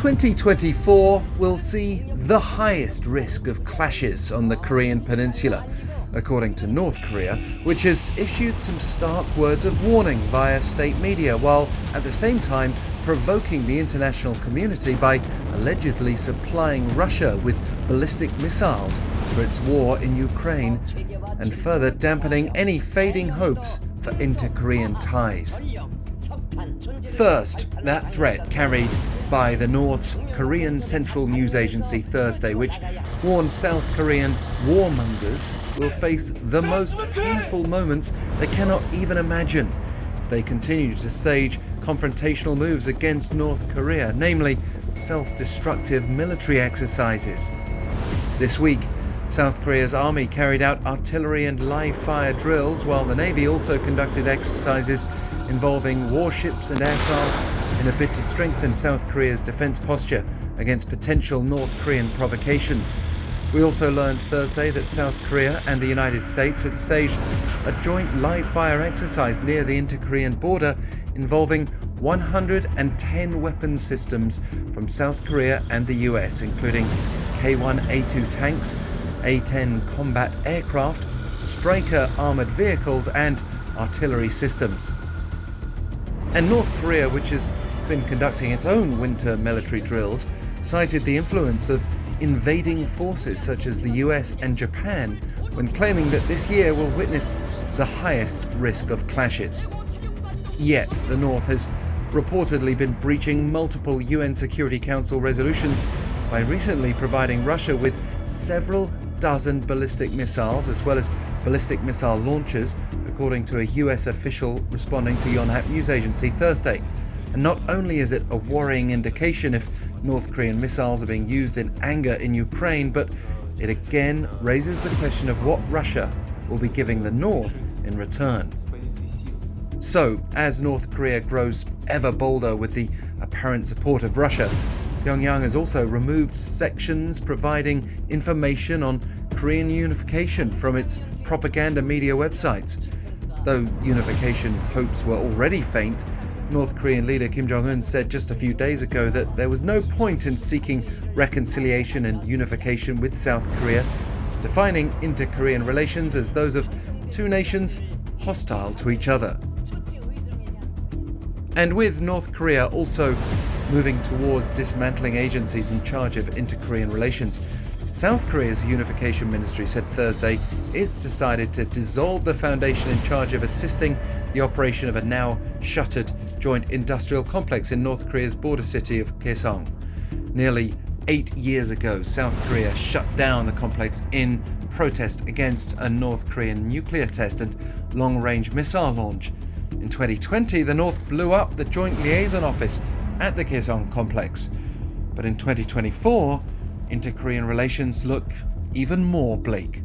2024 will see the highest risk of clashes on the Korean peninsula, according to North Korea, which has issued some stark words of warning via state media, while at the same time provoking the international community by allegedly supplying Russia with ballistic missiles for its war in Ukraine, and further dampening any fading hopes for inter-Korean ties. First, that threat carried by the North's Korean Central News Agency Thursday, which warned South Korean warmongers will face the most painful moments they cannot even imagine if they continue to stage confrontational moves against North Korea, namely self-destructive military exercises. This week, South Korea's army carried out artillery and live-fire drills, while the Navy also conducted exercises involving warships and aircraft in a bid to strengthen South Korea's defense posture against potential North Korean provocations. We also learned Thursday that South Korea and the United States had staged a joint live-fire exercise near the inter-Korean border involving 110 weapons systems from South Korea and the US, including K1A2 tanks, A-10 combat aircraft, Stryker armoured vehicles and artillery systems. And North Korea, which has been conducting its own winter military drills, cited the influence of invading forces such as the US and Japan when claiming that this year will witness the highest risk of clashes. Yet the North has reportedly been breaching multiple UN Security Council resolutions by recently providing Russia with several dozen ballistic missiles as well as ballistic missile launchers, according to a US official responding to Yonhap News Agency Thursday. And not only is it a worrying indication if North Korean missiles are being used in anger in Ukraine, but it again raises the question of what Russia will be giving the North in return. So, as North Korea grows ever bolder with the apparent support of Russia, Pyongyang has also removed sections providing information on Korean unification from its propaganda media websites. Though unification hopes were already faint, North Korean leader Kim Jong-un said just a few days ago that there was no point in seeking reconciliation and unification with South Korea, defining inter-Korean relations as those of two nations hostile to each other. And with North Korea also moving towards dismantling agencies in charge of inter-Korean relations, South Korea's Unification Ministry said Thursday it's decided to dissolve the foundation in charge of assisting the operation of a now shuttered joint industrial complex in North Korea's border city of Kaesong. Nearly 8 years ago, South Korea shut down the complex in protest against a North Korean nuclear test and long-range missile launch. In 2020, the North blew up the Joint Liaison Office at the Kaesong complex. But in 2024, inter-Korean relations look even more bleak.